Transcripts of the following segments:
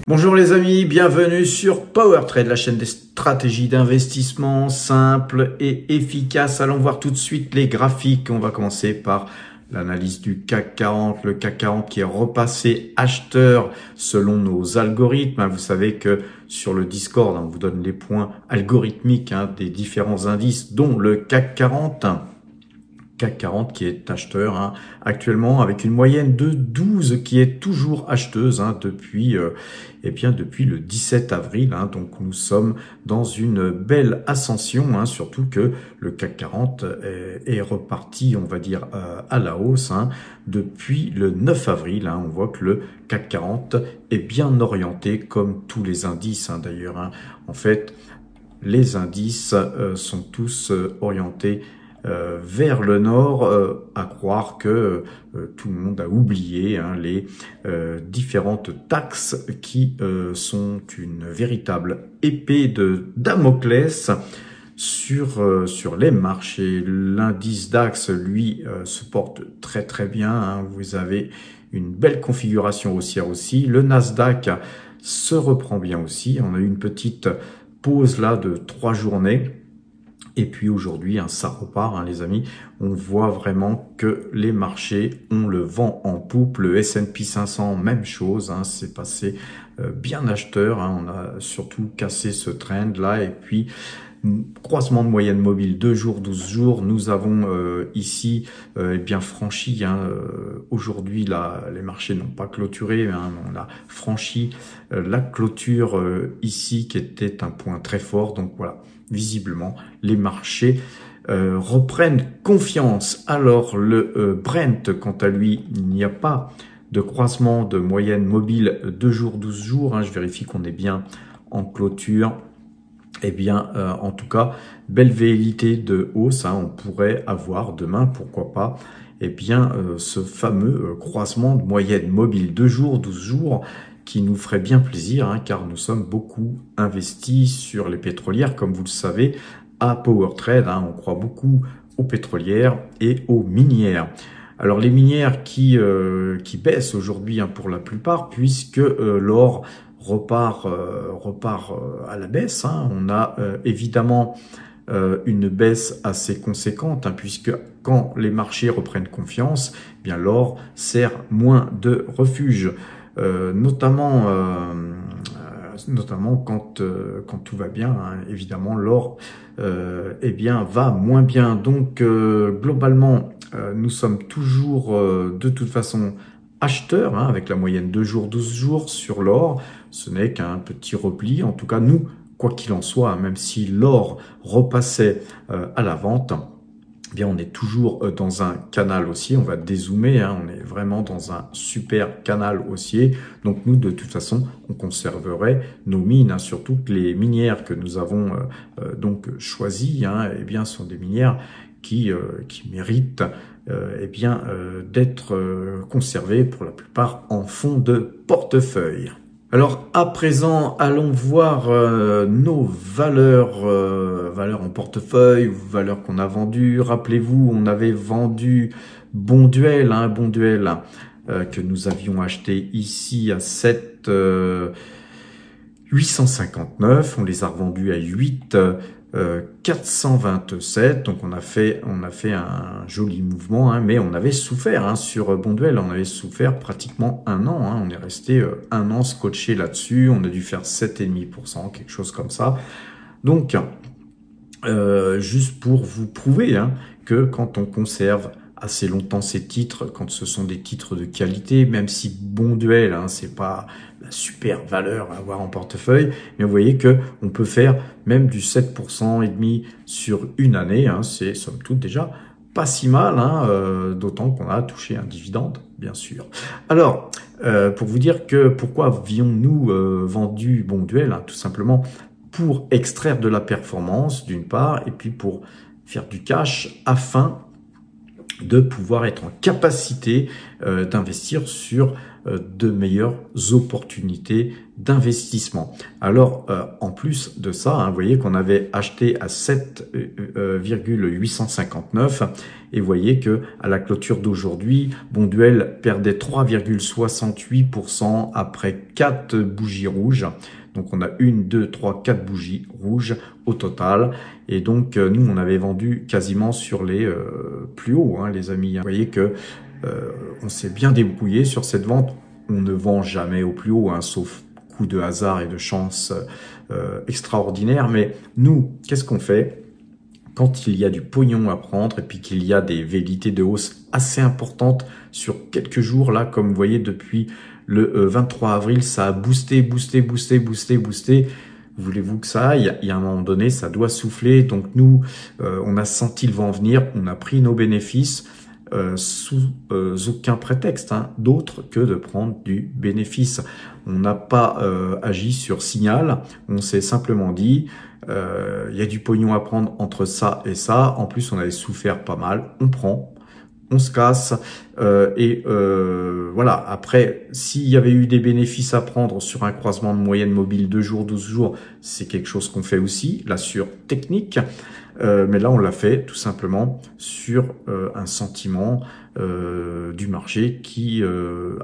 Bonjour les amis, bienvenue sur PowerTrade, la chaîne des stratégies d'investissement simples et efficaces. Allons voir tout de suite les graphiques. On va commencer par l'analyse du CAC 40. Le CAC 40 qui est repassé acheteur selon nos algorithmes. Vous savez que sur le Discord, on vous donne les points algorithmiques des différents indices, dont le CAC 40. CAC 40 qui est acheteur actuellement avec une moyenne de 12 qui est toujours acheteuse depuis le 17 avril. Donc nous sommes dans une belle ascension, surtout que le CAC 40 est reparti, on va dire, à la hausse depuis le 9 avril. On voit que le CAC 40 est bien orienté comme tous les indices d'ailleurs. En fait, les indices sont tous orientés vers le nord, à croire que tout le monde a oublié les différentes taxes qui sont une véritable épée de Damoclès sur les marchés. L'indice DAX, lui, se porte très très bien. Vous avez une belle configuration haussière aussi. Le Nasdaq se reprend bien aussi. On a eu une petite pause là de 3 journées. Et puis aujourd'hui, ça repart, les amis. On voit vraiment que les marchés ont le vent en poupe. Le S&P 500, même chose, c'est passé bien acheteur. On a surtout cassé ce trend là. Et puis, croisement de moyenne mobile 2 jours, 12 jours. Nous avons ici franchi. Aujourd'hui, les marchés n'ont pas clôturé. On a franchi la clôture ici qui était un point très fort. Donc voilà. Visiblement, les marchés reprennent confiance. Alors, le Brent, quant à lui, il n'y a pas de croisement de moyenne mobile 2 jours, 12 jours. Je vérifie qu'on est bien en clôture. En tout cas, belle velléité de hausse. On pourrait avoir demain, pourquoi pas, ce fameux croisement de moyenne mobile 2 jours, 12 jours, qui nous ferait bien plaisir, car nous sommes beaucoup investis sur les pétrolières, comme vous le savez, à PowerTrade. On croit beaucoup aux pétrolières et aux minières. Alors les minières qui baissent aujourd'hui pour la plupart, puisque l'or repart à la baisse. On a évidemment une baisse assez conséquente, puisque quand les marchés reprennent confiance, l'or sert moins de refuge. Notamment quand tout va bien, évidemment l'or va moins bien. Donc globalement nous sommes toujours de toute façon acheteurs, avec la moyenne 2 jours, 12 jours sur l'or. Ce n'est qu'un petit repli, en tout cas nous, quoi qu'il en soit, même si l'or repassait à la vente, on est toujours dans un canal haussier. On va dézoomer, on est vraiment dans un super canal haussier. Donc nous, de toute façon, on conserverait nos mines, surtout que les minières que nous avons donc choisies, sont des minières qui méritent d'être conservées pour la plupart en fond de portefeuille. Alors à présent, allons voir nos valeurs en portefeuille, valeurs qu'on a vendues. Rappelez-vous, on avait vendu Bonduelle, que nous avions acheté ici à 7,859. On les a revendus à 8,427. Donc on a fait un joli mouvement, mais on avait souffert sur Bonduelle. On avait souffert pratiquement 1 an. On est resté 1 an scotché là-dessus. On a dû faire 7,5%, quelque chose comme ça. Donc juste pour vous prouver que quand on conserve assez longtemps ces titres, quand ce sont des titres de qualité, même si Bonduelle, c'est pas la super valeur à avoir en portefeuille, mais vous voyez que on peut faire même du 7% et demi sur une année, c'est somme toute déjà pas si mal, d'autant qu'on a touché un dividende, bien sûr. Alors, pour vous dire que pourquoi avions-nous vendu Bonduelle, tout simplement pour extraire de la performance d'une part, et puis pour faire du cash afin de pouvoir être en capacité d'investir sur de meilleures opportunités d'investissement. Alors, en plus de ça, hein, vous voyez qu'on avait acheté à 7,859 et vous voyez que à la clôture d'aujourd'hui, Bonduelle perdait 3,68% après 4 bougies rouges. Donc, on a 1, 2, 3, 4 bougies rouges au total. Et donc, nous, on avait vendu quasiment sur les plus hauts, hein, les amis. Vous voyez que on s'est bien débrouillé sur cette vente. On ne vend jamais au plus haut, hein, sauf coup de hasard et de chance extraordinaire. Mais nous, qu'est-ce qu'on fait quand il y a du pognon à prendre et puis qu'il y a des velléités de hausse assez importantes sur quelques jours, là, comme vous voyez, depuis le 23 avril, ça a boosté. Voulez-vous que ça aille? Il y a un moment donné, ça doit souffler. Donc nous, on a senti le vent venir, on a pris nos bénéfices sous aucun prétexte, hein, d'autre que de prendre du bénéfice. On n'a pas agi sur signal, on s'est simplement dit, il y a du pognon à prendre entre ça et ça. En plus, on avait souffert pas mal, on prend. On se casse voilà. Après, s'il y avait eu des bénéfices à prendre sur un croisement de moyenne mobile 2 jours, 12 jours, c'est quelque chose qu'on fait aussi, là sur technique. Mais là, on l'a fait tout simplement sur un sentiment du marché qui,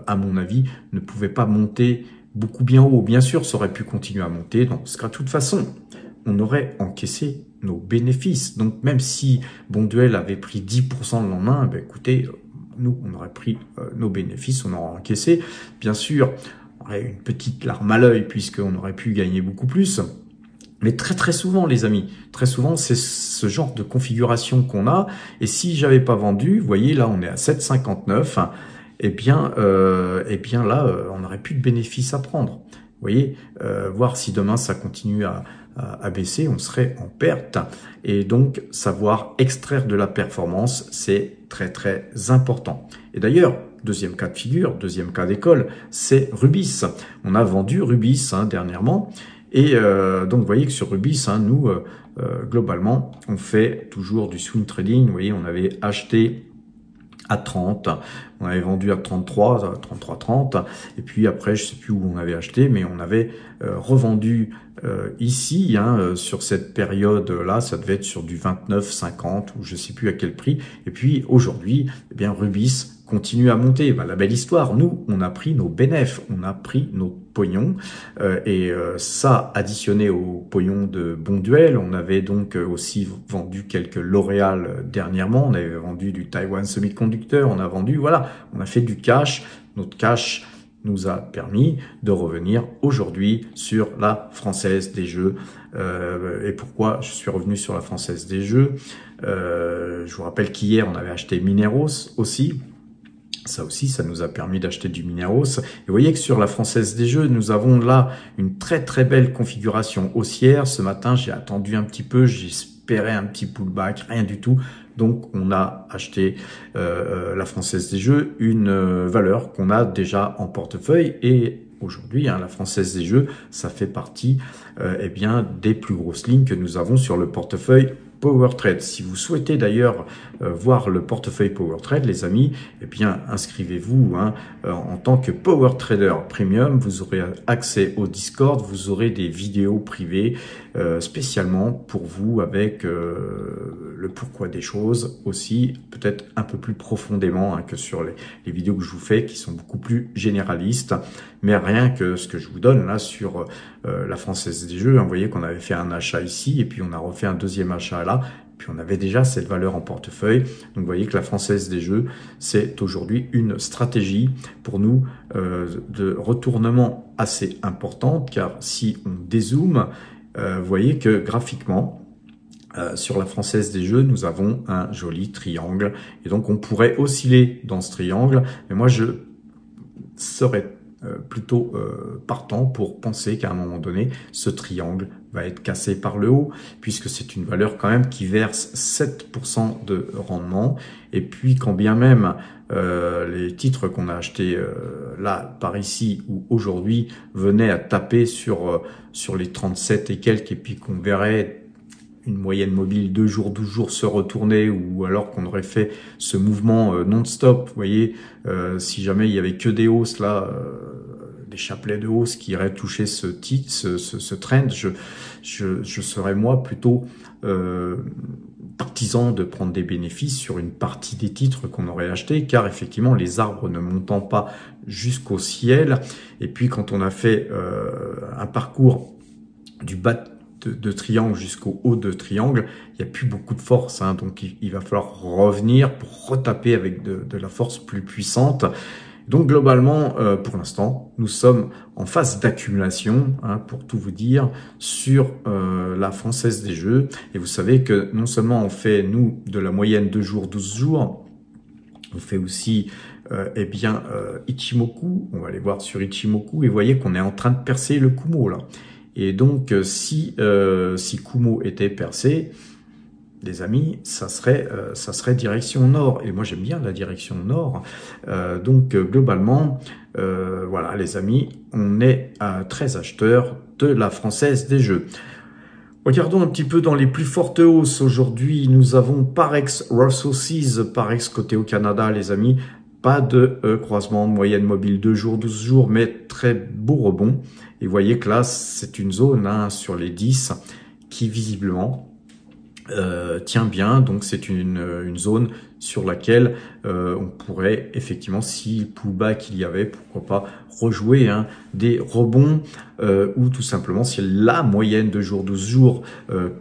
à mon avis, ne pouvait pas monter beaucoup bien haut. Bien sûr, ça aurait pu continuer à monter. Donc, de toute façon, on aurait encaissé nos bénéfices. Donc, même si Bonduelle avait pris 10% le lendemain, ben, écoutez, nous, on aurait pris nos bénéfices, on aurait encaissé. Bien sûr, on aurait une petite larme à l'œil puisqu'on aurait pu gagner beaucoup plus. Mais très souvent, les amis, très souvent, c'est ce genre de configuration qu'on a. Et si j'avais pas vendu, vous voyez, là, on est à 7,59. Eh bien là, on n'aurait plus de bénéfices à prendre. Vous voyez, voir si demain ça continue à baisser, on serait en perte. Et donc, savoir extraire de la performance, c'est très important. Et d'ailleurs, deuxième cas de figure, deuxième cas d'école, c'est Rubis. On a vendu Rubis dernièrement. Et donc, vous voyez que sur Rubis, nous, globalement, on fait toujours du swing trading. Vous voyez, on avait acheté à 30, on avait vendu à 33, 30. Et puis après, je sais plus où on avait acheté, mais on avait revendu ici, sur cette période-là, ça devait être sur du 29,50 ou je sais plus à quel prix. Et puis aujourd'hui, eh bien Rubis continue à monter. La belle histoire, nous, on a pris nos bénéfices, on a pris nos pognons ça additionné au pognon de Bonduelle. On avait donc aussi vendu quelques L'Oréal dernièrement, on avait vendu du Taiwan Semiconductor, on a vendu, voilà, on a fait du cash. Notre cash nous a permis de revenir aujourd'hui sur la Française des Jeux. Et pourquoi je suis revenu sur la Française des Jeux? Je vous rappelle qu'hier, on avait acheté Mineros aussi. Ça aussi, ça nous a permis d'acheter du Mineros. Et vous voyez que sur la Française des Jeux, nous avons là une très belle configuration haussière. Ce matin, j'ai attendu un petit peu, j'espérais un petit pullback, rien du tout. Donc, on a acheté la Française des Jeux, une valeur qu'on a déjà en portefeuille. Et aujourd'hui, la Française des Jeux, ça fait partie des plus grosses lignes que nous avons sur le portefeuille PowerTrade. Si vous souhaitez d'ailleurs voir le portefeuille PowerTrade, les amis, eh bien inscrivez-vous en tant que PowerTrader Premium. Vous aurez accès au Discord, vous aurez des vidéos privées spécialement pour vous avec le pourquoi des choses aussi, peut-être un peu plus profondément que sur les vidéos que je vous fais qui sont beaucoup plus généralistes. Mais rien que ce que je vous donne là sur la Française des Jeux, vous voyez qu'on avait fait un achat ici et puis on a refait un deuxième achat là, puis on avait déjà cette valeur en portefeuille. Donc vous voyez que la Française des Jeux, c'est aujourd'hui une stratégie pour nous de retournement assez importante, car si on dézoome, vous voyez que graphiquement, sur la Française des Jeux, nous avons un joli triangle et donc on pourrait osciller dans ce triangle, mais moi je serais plutôt partant pour penser qu'à un moment donné, ce triangle va être cassé par le haut, puisque c'est une valeur quand même qui verse 7% de rendement. Et puis quand bien même les titres qu'on a achetés là, par ici, ou aujourd'hui, venaient à taper sur les 37 et quelques, et puis qu'on verrait une moyenne mobile 2 jours, 12 jours se retourner, ou alors qu'on aurait fait ce mouvement non-stop, vous voyez, si jamais il y avait que des hausses là, des chapelets de hausse qui iraient toucher ce trend, je serais moi plutôt partisan de prendre des bénéfices sur une partie des titres qu'on aurait achetés, car effectivement les arbres ne montant pas jusqu'au ciel, et puis quand on a fait un parcours du bas de triangle jusqu'au haut de triangle, il n'y a plus beaucoup de force, hein, donc il va falloir revenir pour retaper avec de la force plus puissante. Donc globalement, pour l'instant, nous sommes en phase d'accumulation, hein, pour tout vous dire, sur la Française des Jeux. Et vous savez que non seulement on fait, nous, de la moyenne 2 jours, 12 jours, on fait aussi Ichimoku. On va aller voir sur Ichimoku et vous voyez qu'on est en train de percer le Kumo là. Et donc si Kumo était percé, les amis, ça serait direction nord. Et moi, j'aime bien la direction nord. Donc, globalement, voilà, les amis, on est à 13 acheteurs de la Française des Jeux. Regardons un petit peu dans les plus fortes hausses. Aujourd'hui, nous avons Parex Resources, Parex côté au Canada, les amis. Pas de croisement de moyenne mobile 2 jours, 12 jours, mais très beau rebond. Et vous voyez que là, c'est une zone hein, sur les 10 qui, visiblement, tient bien, donc c'est une zone sur laquelle on pourrait effectivement, si pullback il y avait, pourquoi pas rejouer hein, des rebonds ou tout simplement si la moyenne de jours 12 jours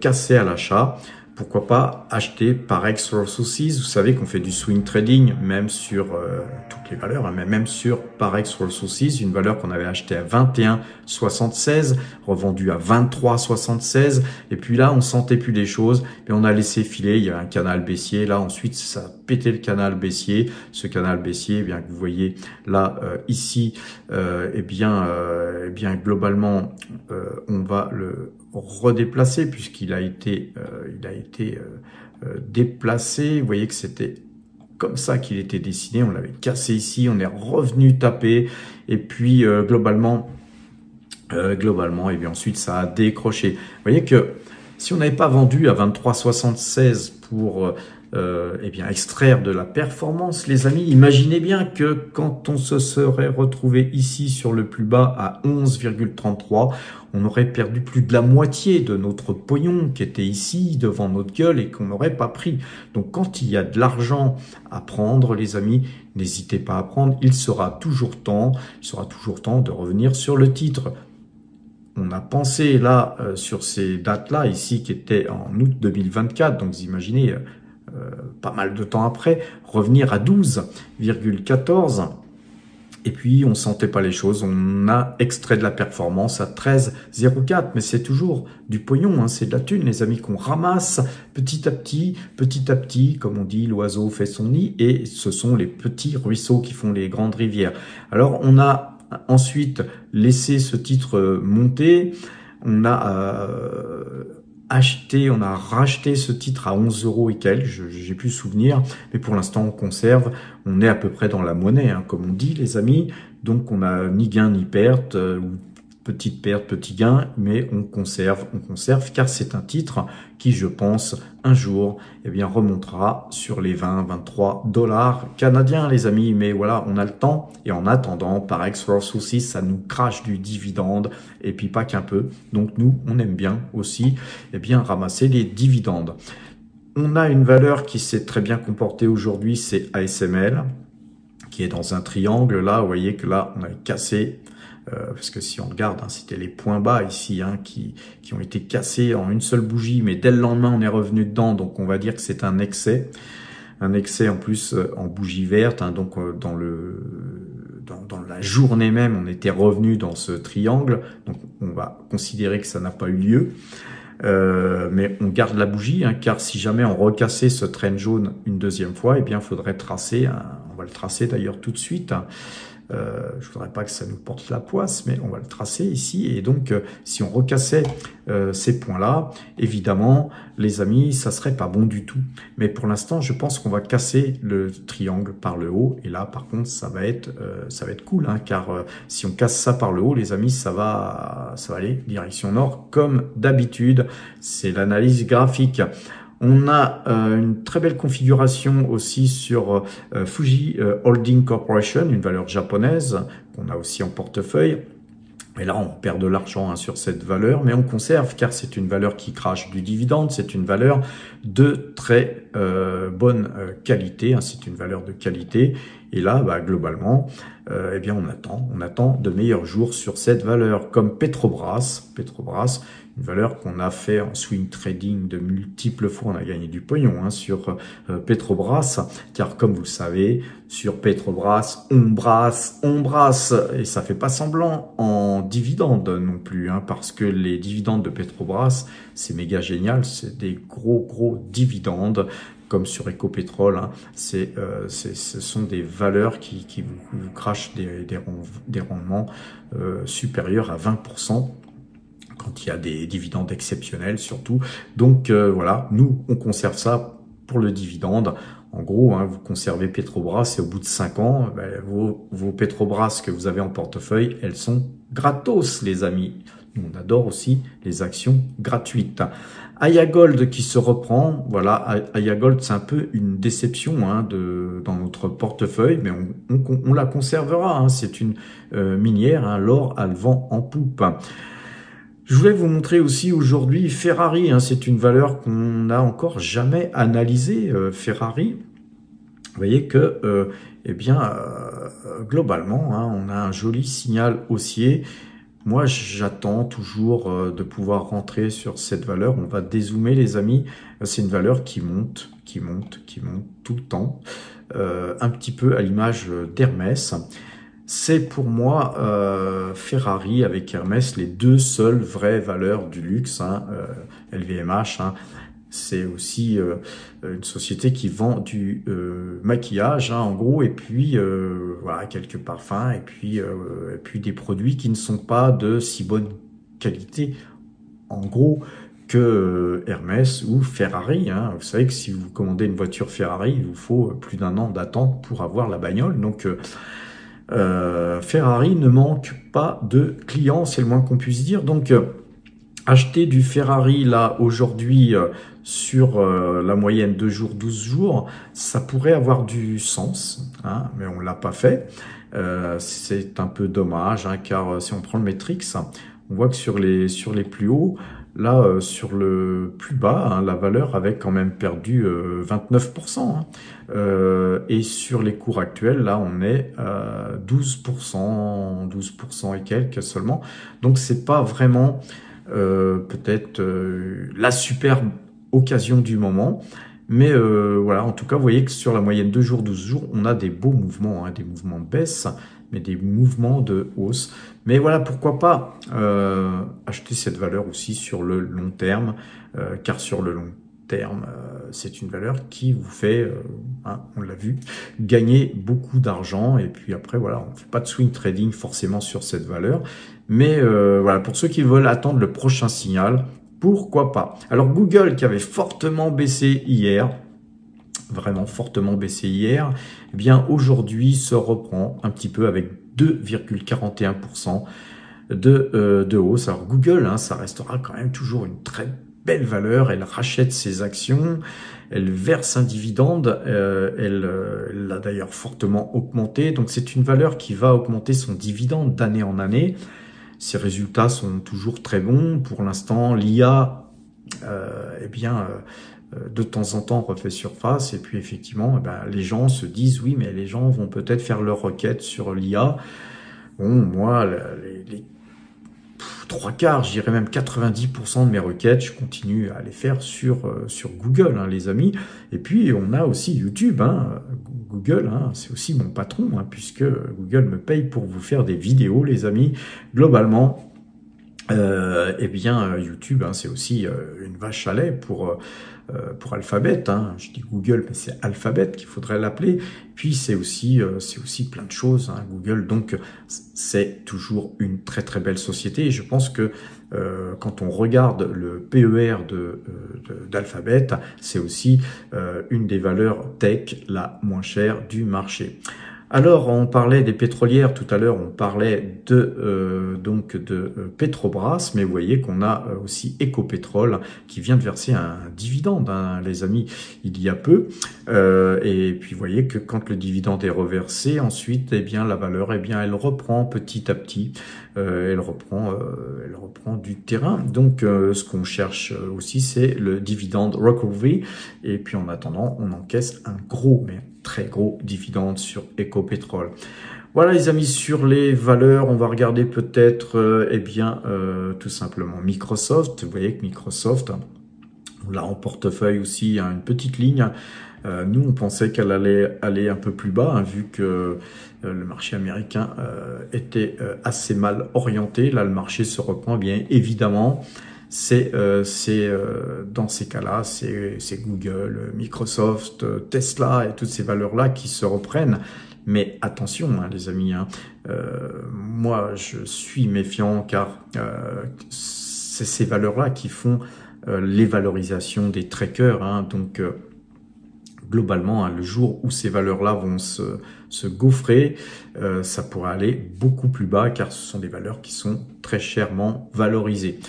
cassée à l'achat, pourquoi pas acheter Parex Resources. Vous savez qu'on fait du swing trading même sur toutes les valeurs, hein, mais même sur Parex Resources, une valeur qu'on avait achetée à 21,76, revendue à 23,76, et puis là on sentait plus les choses, et on a laissé filer. Il y a un canal baissier, là ensuite ça a pété le canal baissier. Ce canal baissier, eh bien que vous voyez là ici, globalement on va le redéplacer puisqu'il a été déplacé. Vous voyez que c'était comme ça qu'il était dessiné. On l'avait cassé ici, on est revenu taper et puis globalement et bien ensuite ça a décroché. Vous voyez que si on n'avait pas vendu à 23,76 pour extraire de la performance, les amis, imaginez bien que quand on se serait retrouvé ici sur le plus bas à 11,33, on aurait perdu plus de la moitié de notre pognon qui était ici devant notre gueule et qu'on n'aurait pas pris. Donc quand il y a de l'argent à prendre, les amis, n'hésitez pas à prendre. Il sera toujours temps de revenir sur le titre. On a pensé là sur ces dates-là ici qui étaient en août 2024, donc vous imaginez pas mal de temps après, revenir à 12,14. Et puis, on sentait pas les choses. On a extrait de la performance à 13,04. Mais c'est toujours du pognon, hein, c'est de la thune, les amis, qu'on ramasse petit à petit, comme on dit, l'oiseau fait son nid. Et ce sont les petits ruisseaux qui font les grandes rivières. Alors, on a ensuite laissé ce titre monter. On a on a racheté ce titre à 11 € et quelques, j'ai plus souvenir, mais pour l'instant on conserve, on est à peu près dans la monnaie, hein, comme on dit les amis, donc on n'a ni gain ni perte, ou petite perte, petit gain, mais on conserve, car c'est un titre qui, je pense, un jour, remontera sur les 20-23 $ canadiens, les amis. Mais voilà, on a le temps. Et en attendant, Parex Resources, ça nous crache du dividende. Et puis pas qu'un peu. Donc nous, on aime bien aussi, ramasser les dividendes. On a une valeur qui s'est très bien comportée aujourd'hui, c'est ASML, qui est dans un triangle. Là, vous voyez que là, on a cassé. Parce que si on regarde, hein, c'était les points bas ici hein, qui ont été cassés en une seule bougie, mais dès le lendemain, on est revenu dedans, donc on va dire que c'est un excès. Un excès en plus en bougie verte, hein, donc dans la journée même, on était revenu dans ce triangle, donc on va considérer que ça n'a pas eu lieu. Mais on garde la bougie, hein, car si jamais on recassait ce trend jaune une deuxième fois, il faudrait tracer, on va le tracer d'ailleurs tout de suite, hein. Je voudrais pas que ça nous porte la poisse, mais on va le tracer ici. Et donc, si on recassait ces points-là, évidemment, les amis, ça serait pas bon du tout. Mais pour l'instant, je pense qu'on va casser le triangle par le haut. Et là, par contre, ça va être cool, hein, car si on casse ça par le haut, les amis, ça va aller direction nord, comme d'habitude. C'est l'analyse graphique. On a une très belle configuration aussi sur Fuji Holding Corporation, une valeur japonaise qu'on a aussi en portefeuille. Et là, on perd de l'argent, hein, sur cette valeur, mais on conserve car c'est une valeur qui crache du dividende, c'est une valeur de très bonne qualité, hein, c'est une valeur de qualité. Et là, bah, globalement, eh bien, on attend de meilleurs jours sur cette valeur, comme Petrobras, une valeur qu'on a fait en swing trading de multiples fois. On a gagné du pognon, hein, sur Petrobras, car comme vous le savez, sur Petrobras, on brasse, et ça fait pas semblant en dividendes non plus, hein, parce que les dividendes de Petrobras, c'est méga génial, c'est des gros dividendes, comme sur Ecopétrol, hein. Ce sont des valeurs qui vous crachent des rendements supérieurs à 20%. Quand il y a des dividendes exceptionnels surtout. Donc voilà, nous, on conserve ça pour le dividende. En gros, hein, vous conservez Petrobras et au bout de 5 ans, ben, vos Petrobras que vous avez en portefeuille, elles sont gratos, les amis. Nous, on adore aussi les actions gratuites. Aya Gold qui se reprend. Voilà, Aya Gold, c'est un peu une déception, hein, dans notre portefeuille, mais on la conservera, hein. C'est une minière, hein, l'or a le vent en poupe. Je voulais vous montrer aussi aujourd'hui Ferrari, hein, c'est une valeur qu'on n'a encore jamais analysée, Ferrari. Vous voyez que, globalement, hein, on a un joli signal haussier. Moi, j'attends toujours de pouvoir rentrer sur cette valeur. On va dézoomer, les amis. C'est une valeur qui monte tout le temps, un petit peu à l'image d'Hermès. C'est pour moi Ferrari avec Hermès les deux seules vraies valeurs du luxe, hein, LVMH. Hein, c'est aussi une société qui vend du maquillage, hein, en gros, et puis voilà, quelques parfums, et puis des produits qui ne sont pas de si bonne qualité, en gros, que Hermès ou Ferrari. Hein. Vous savez que si vous commandez une voiture Ferrari, il vous faut plus d'1 an d'attente pour avoir la bagnole. Donc Ferrari ne manque pas de clients, c'est le moins qu'on puisse dire. Donc acheter du Ferrari là aujourd'hui sur la moyenne 2 jours, 12 jours, ça pourrait avoir du sens, hein, mais on l'a pas fait. C'est un peu dommage, hein, car si on prend le Matrix, on voit que sur les plus hauts, là, sur le plus bas, hein, la valeur avait quand même perdu 29%. Hein. Et sur les cours actuels, là, on est à 12% et quelques seulement. Donc, c'est pas vraiment peut-être la super occasion du moment. Mais voilà, en tout cas, vous voyez que sur la moyenne 2 jours, 12 jours, on a des beaux mouvements, hein, des mouvements de baisse, mais des mouvements de hausse. Mais voilà, pourquoi pas acheter cette valeur aussi sur le long terme, car sur le long terme, c'est une valeur qui vous fait, hein, on l'a vu, gagner beaucoup d'argent. Et puis après, voilà, on ne fait pas de swing trading forcément sur cette valeur. Mais voilà, pour ceux qui veulent attendre le prochain signal, pourquoi pas. Alors Google qui avait fortement baissé hier, vraiment fortement baissé hier, eh bien aujourd'hui se reprend un petit peu avec 2,41% de hausse. Alors Google, hein, ça restera quand même toujours une très belle valeur. Elle rachète ses actions, elle verse un dividende, elle l'a d'ailleurs fortement augmenté. Donc c'est une valeur qui va augmenter son dividende d'année en année. Ses résultats sont toujours très bons. Pour l'instant, l'IA, de temps en temps refait surface, et puis effectivement, les gens se disent oui, mais les gens vont peut-être faire leurs requêtes sur l'IA. Bon, moi, les 3/4, je dirais même 90% de mes requêtes, je continue à les faire sur Google, hein, les amis. Et puis, on a aussi YouTube, hein. Google, hein, c'est aussi mon patron, hein, puisque Google me paye pour vous faire des vidéos, les amis. Globalement, Eh bien, YouTube, hein, c'est aussi une vache à lait pour Alphabet. Hein. Je dis Google, mais c'est Alphabet qu'il faudrait l'appeler. Puis c'est aussi plein de choses, hein, Google. Donc c'est toujours une très très belle société. Et je pense que quand on regarde le PER d'Alphabet, c'est aussi une des valeurs tech la moins chère du marché. Alors, on parlait des pétrolières tout à l'heure, on parlait de Petrobras, mais vous voyez qu'on a aussi Ecopétrol qui vient de verser un dividende, hein, les amis, il y a peu. Et puis, vous voyez que quand le dividende est reversé, ensuite, eh bien, la valeur, eh bien, elle reprend petit à petit, elle reprend du terrain. Donc, ce qu'on cherche aussi, c'est le dividende recovery. Et puis, en attendant, on encaisse un gros, mais très gros dividende sur Ecopétrol. Voilà les amis, sur les valeurs, on va regarder peut-être tout simplement Microsoft. Vous voyez que Microsoft, on l'a en portefeuille aussi, hein, une petite ligne. Nous, on pensait qu'elle allait aller un peu plus bas, hein, vu que le marché américain était assez mal orienté. Là, le marché se reprend bien évidemment. C'est dans ces cas-là, c'est Google, Microsoft, Tesla et toutes ces valeurs-là qui se reprennent. Mais attention, hein, les amis, hein, moi je suis méfiant car c'est ces valeurs-là qui font les valorisations des trackers. Hein, donc globalement, hein, le jour où ces valeurs-là vont se gaufrer, ça pourrait aller beaucoup plus bas car ce sont des valeurs qui sont très chèrement valorisées.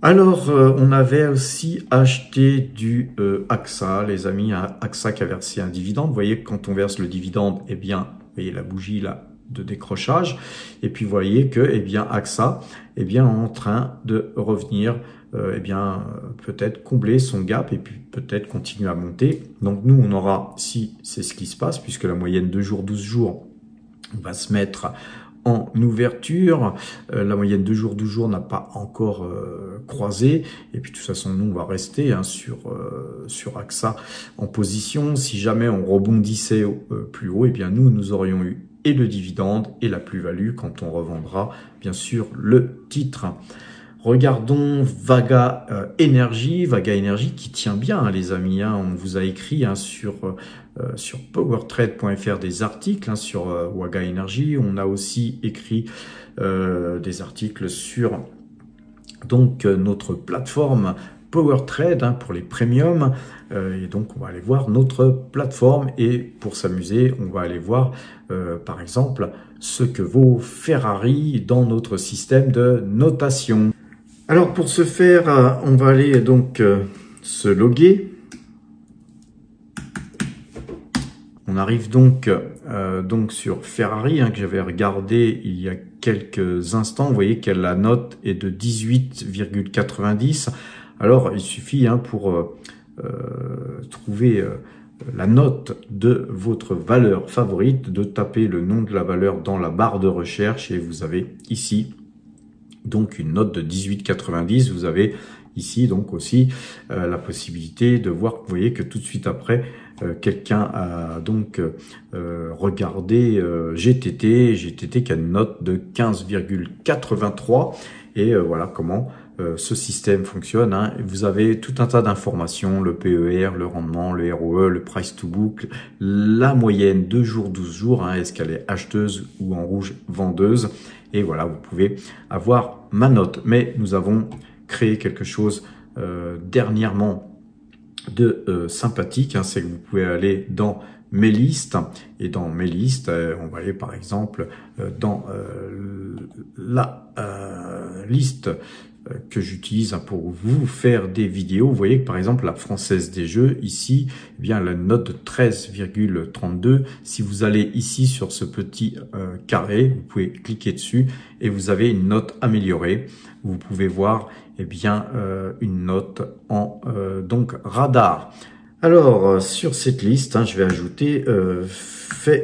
Alors, on avait aussi acheté du AXA, les amis, hein, AXA qui a versé un dividende. Vous voyez que quand on verse le dividende, eh bien, vous voyez la bougie là de décrochage. Et puis, vous voyez que, eh bien, AXA, eh bien, en train de revenir, peut-être combler son gap et puis peut-être continuer à monter. Donc, nous, on aura, si c'est ce qui se passe, puisque la moyenne 2 jours, 12 jours, on va se mettre en ouverture. La moyenne 2 jours, 12 jours n'a pas encore croisé. Et puis, de toute façon, nous, on va rester hein, sur AXA en position. Si jamais on rebondissait plus haut, eh bien, nous aurions eu et le dividende et la plus-value quand on revendra, bien sûr, le titre. Regardons Vaga Energy qui tient bien, hein, les amis. Hein, on vous a écrit hein, sur powertrade.fr des articles hein, sur Vaga Energy. On a aussi écrit des articles sur donc notre plateforme PowerTrade hein, pour les premiums. Et donc, on va aller voir notre plateforme et pour s'amuser, on va aller voir par exemple ce que vaut Ferrari dans notre système de notation. Alors pour ce faire, on va aller donc se loguer. On arrive donc sur Ferrari, hein, que j'avais regardé il y a quelques instants. Vous voyez que la note est de 18,90. Alors il suffit hein, pour trouver la note de votre valeur favorite, de taper le nom de la valeur dans la barre de recherche et vous avez ici donc une note de 18,90. Vous avez ici donc aussi la possibilité de voir, vous voyez que tout de suite après, quelqu'un a donc regardé GTT qui a une note de 15,83 et voilà comment ce système fonctionne. Hein. Vous avez tout un tas d'informations, le PER, le rendement, le ROE, le price to book, la moyenne 2 jours, 12 jours, hein, est-ce qu'elle est acheteuse ou en rouge vendeuse. Et voilà, vous pouvez avoir ma note. Mais nous avons créé quelque chose dernièrement de sympathique. Hein, c'est que vous pouvez aller dans mes listes. Et dans mes listes, on va aller par exemple dans la liste que j'utilise pour vous faire des vidéos. Vous voyez que par exemple la Française des Jeux, ici, eh bien la note de 13,32. Si vous allez ici sur ce petit carré, vous pouvez cliquer dessus et vous avez une note améliorée. Vous pouvez voir eh bien une note en donc radar. Alors sur cette liste, hein, je vais ajouter Ferrari.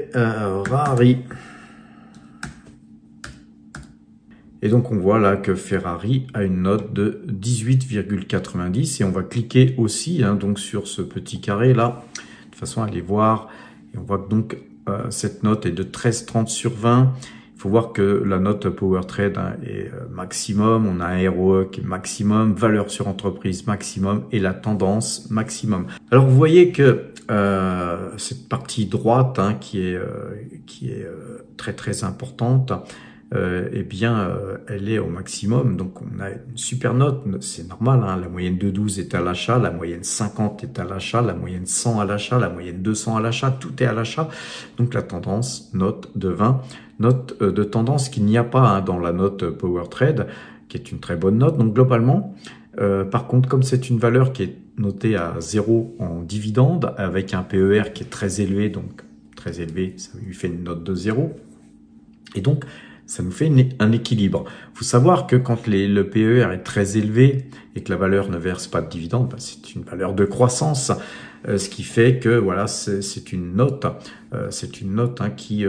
Et donc, on voit là que Ferrari a une note de 18,90 et on va cliquer aussi hein, donc sur ce petit carré là, de façon à aller voir. Et on voit que donc cette note est de 13,30 sur 20. Il faut voir que la note Power Trade est maximum, on a un ROE qui est maximum, valeur sur entreprise maximum et la tendance maximum. Alors vous voyez que cette partie droite qui est très très importante, eh bien elle est au maximum, donc on a une super note, c'est normal, la moyenne de 12 est à l'achat, la moyenne 50 est à l'achat, la moyenne 100 à l'achat, la moyenne 200 à l'achat, tout est à l'achat, donc la tendance note de 20, note de tendance qu'il n'y a pas dans la note Power Trade, qui est une très bonne note, donc globalement, par contre comme c'est une valeur qui est notée à 0 en dividende, avec un PER qui est très élevé, donc très élevé, ça lui fait une note de 0, et donc ça nous fait un équilibre. Il faut savoir que quand le PER est très élevé et que la valeur ne verse pas de dividende, c'est une valeur de croissance, ce qui fait que voilà, c'est une note qui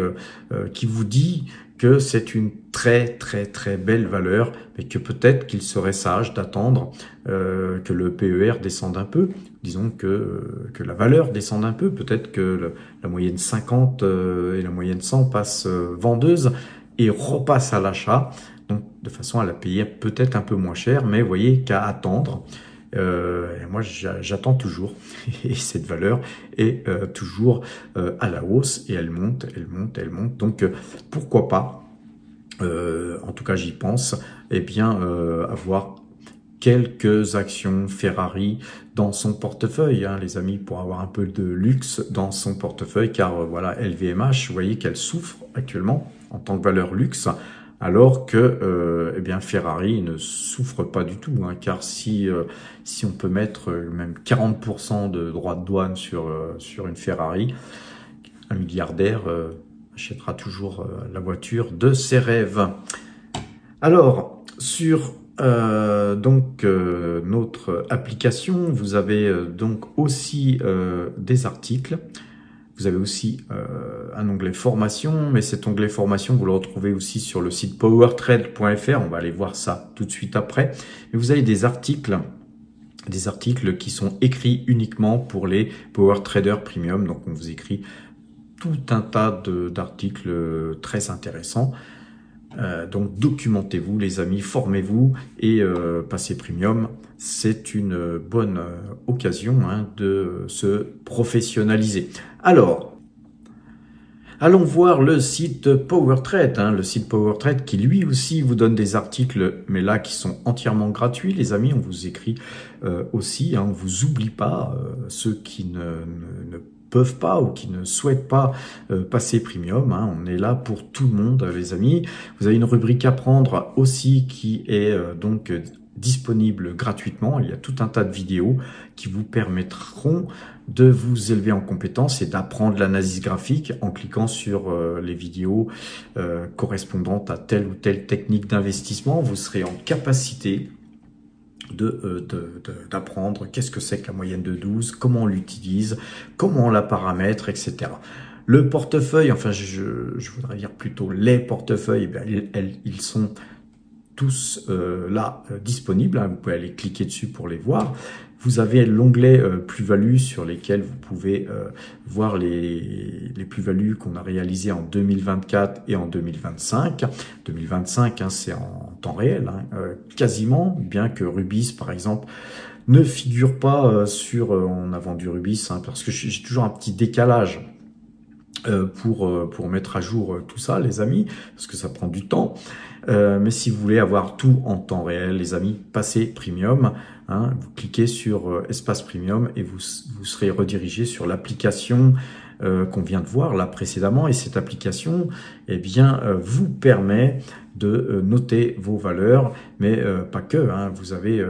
vous dit que c'est une très très très belle valeur, mais que peut-être qu'il serait sage d'attendre que le PER descende un peu. Disons que la valeur descende un peu, peut-être que la moyenne 50 et la moyenne 100 passent vendeuse et repasse à l'achat, donc de façon à la payer peut-être un peu moins cher, mais vous voyez qu'à attendre. Et moi j'attends toujours, et cette valeur est toujours à la hausse, et elle monte, elle monte, elle monte, donc pourquoi pas, en tout cas j'y pense, eh bien avoir quelques actions Ferrari dans son portefeuille, les amis, pour avoir un peu de luxe dans son portefeuille, car voilà, LVMH, vous voyez qu'elle souffre actuellement en tant que valeur luxe, alors que eh bien Ferrari ne souffre pas du tout, car si on peut mettre même 40% de droits de douane sur une Ferrari, un milliardaire achètera toujours la voiture de ses rêves. Alors sur notre application, vous avez donc aussi des articles. Vous avez aussi un onglet formation, mais cet onglet formation, vous le retrouvez aussi sur le site powertrade.fr. On va aller voir ça tout de suite après. Mais vous avez des articles qui sont écrits uniquement pour les Power Traders Premium. Donc, on vous écrit tout un tas d'articles très intéressants. Donc, documentez-vous, les amis, formez-vous et passez Premium. C'est une bonne occasion de se professionnaliser. Alors, allons voir le site PowerTrade, le site PowerTrade qui lui aussi vous donne des articles, mais là qui sont entièrement gratuits. Les amis, on vous écrit aussi, on vous oublie pas, ceux qui ne peuvent pas ou qui ne souhaitent pas passer Premium. On est là pour tout le monde, les amis. Vous avez une rubrique à prendre aussi qui est donc disponible gratuitement. Il y a tout un tas de vidéos qui vous permettront de vous élever en compétences et d'apprendre l'analyse graphique en cliquant sur les vidéos correspondantes à telle ou telle technique d'investissement. Vous serez en capacité d'apprendre qu'est-ce que c'est que la moyenne de 12, comment on l'utilise, comment on la paramètre, etc. Le portefeuille, enfin je voudrais dire plutôt les portefeuilles, ils sont tous là disponibles, vous pouvez aller cliquer dessus pour les voir. Vous avez l'onglet plus-value sur lesquels vous pouvez voir les plus-values qu'on a réalisées en 2024 et en 2025. 2025, c'est en temps réel, quasiment, bien que Rubis, par exemple, ne figure pas sur... on a vendu Rubis, parce que j'ai toujours un petit décalage pour mettre à jour tout ça, les amis, parce que ça prend du temps. Mais si vous voulez avoir tout en temps réel, les amis, passez Premium. Vous cliquez sur Espace Premium et vous serez redirigé sur l'application qu'on vient de voir là précédemment. Et cette application, eh bien, vous permet de noter vos valeurs, mais pas que. Vous avez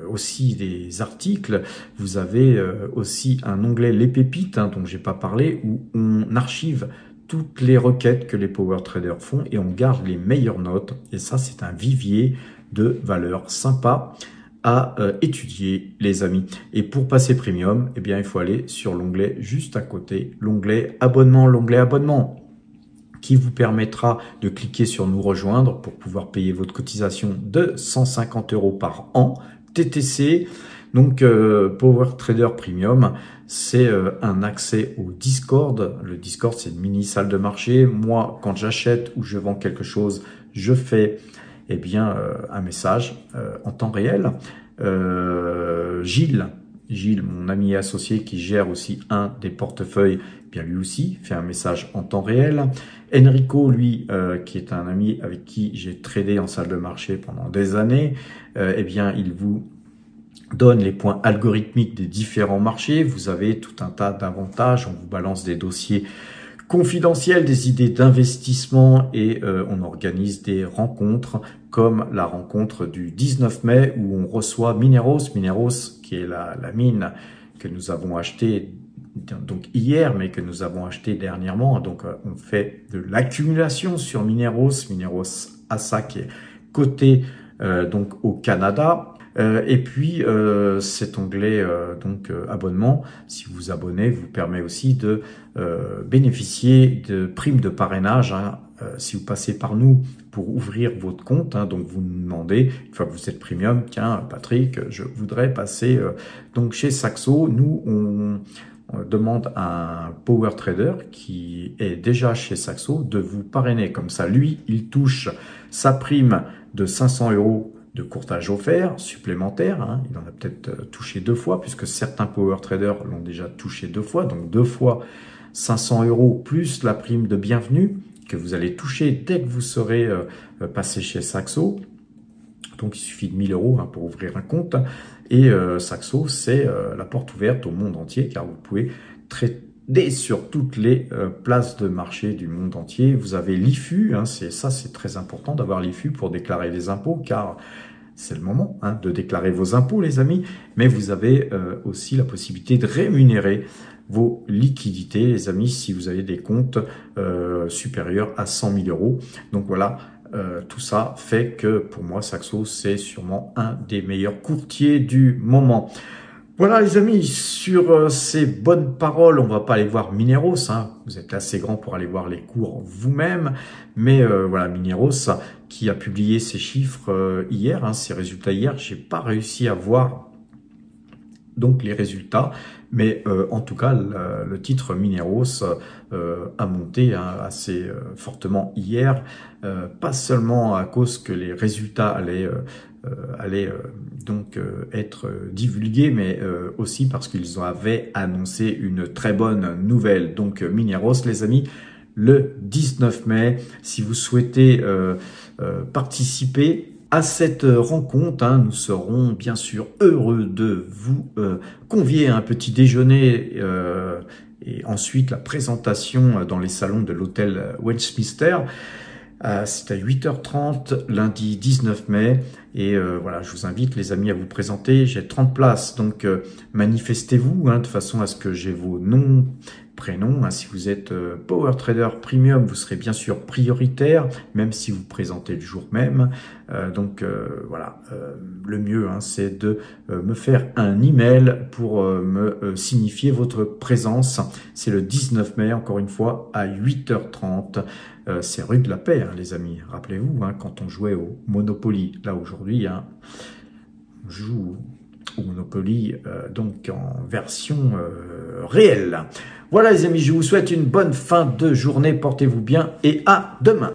aussi des articles, vous avez aussi un onglet Les Pépites, dont j'ai pas parlé, où on archive toutes les requêtes que les power traders font et on garde les meilleures notes. Et ça, c'est un vivier de valeurs sympas à étudier, les amis. Et pour passer Premium, eh bien, il faut aller sur l'onglet juste à côté, l'onglet abonnement, qui vous permettra de cliquer sur nous rejoindre pour pouvoir payer votre cotisation de 150 € par an, TTC. Donc Power Trader Premium, c'est un accès au Discord. Le Discord, c'est une mini salle de marché. Moi, quand j'achète ou je vends quelque chose, je fais un message en temps réel. Gilles, mon ami associé qui gère aussi un des portefeuilles, lui aussi fait un message en temps réel. Enrico, lui, qui est un ami avec qui j'ai tradé en salle de marché pendant des années, il vous donne les points algorithmiques des différents marchés. Vous avez tout un tas d'avantages. On vous balance des dossiers confidentiels, des idées d'investissement et on organise des rencontres comme la rencontre du 19 mai où on reçoit Mineros, qui est la mine que nous avons achetée donc hier, mais que nous avons acheté dernièrement. Donc on fait de l'accumulation sur Mineros ASA qui est coté donc au Canada. Cet onglet abonnement, si vous vous abonnez, vous permet aussi de bénéficier de primes de parrainage. Si vous passez par nous pour ouvrir votre compte, donc vous nous demandez, une fois que vous êtes premium, tiens Patrick, je voudrais passer donc chez Saxo. Nous, on demande à un power trader qui est déjà chez Saxo de vous parrainer. Comme ça, lui, il touche sa prime de 500 € de courtage offert supplémentaire. Il en a peut-être touché 2 fois, puisque certains power traders l'ont déjà touché 2 fois. Donc 2 fois 500 € plus la prime de bienvenue que vous allez toucher dès que vous serez passé chez Saxo. Donc il suffit de 1000 € pour ouvrir un compte. Et Saxo, c'est la porte ouverte au monde entier, car vous pouvez trader sur toutes les places de marché du monde entier. Vous avez l'IFU, c'est très important d'avoir l'IFU pour déclarer les impôts, car c'est le moment de déclarer vos impôts, les amis. Mais vous avez aussi la possibilité de rémunérer vos liquidités, les amis, si vous avez des comptes supérieurs à 100 000 €. Donc voilà, tout ça fait que pour moi, Saxo, c'est sûrement un des meilleurs courtiers du moment. Voilà les amis, sur ces bonnes paroles, on va pas aller voir Mineros, vous êtes assez grand pour aller voir les cours vous-même, mais voilà, Mineros qui a publié ses chiffres hier, ses résultats hier, j'ai pas réussi à voir donc les résultats, mais en tout cas le titre Mineros a monté assez fortement hier, pas seulement à cause que les résultats allaient être divulgués, mais aussi parce qu'ils avaient annoncé une très bonne nouvelle. Donc Mineros, les amis, le 19 mai, si vous souhaitez participer à cette rencontre, nous serons bien sûr heureux de vous convier à un petit déjeuner et ensuite la présentation dans les salons de l'hôtel Westminster. C'est à 8h30, lundi 19 mai. Et voilà, je vous invite, les amis, à vous présenter. J'ai 30 places, donc manifestez-vous de façon à ce que j'ai vos noms, prénoms. Si vous êtes Power Trader Premium, vous serez bien sûr prioritaire, même si vous présentez le jour même. Voilà, le mieux, c'est de me faire un email pour me signifier votre présence. C'est le 19 mai, encore une fois, à 8h30. C'est rue de la Paix, les amis. Rappelez-vous, quand on jouait au Monopoly. Là, aujourd'hui, on joue au Monopoly donc en version réelle. Voilà, les amis, je vous souhaite une bonne fin de journée. Portez-vous bien et à demain.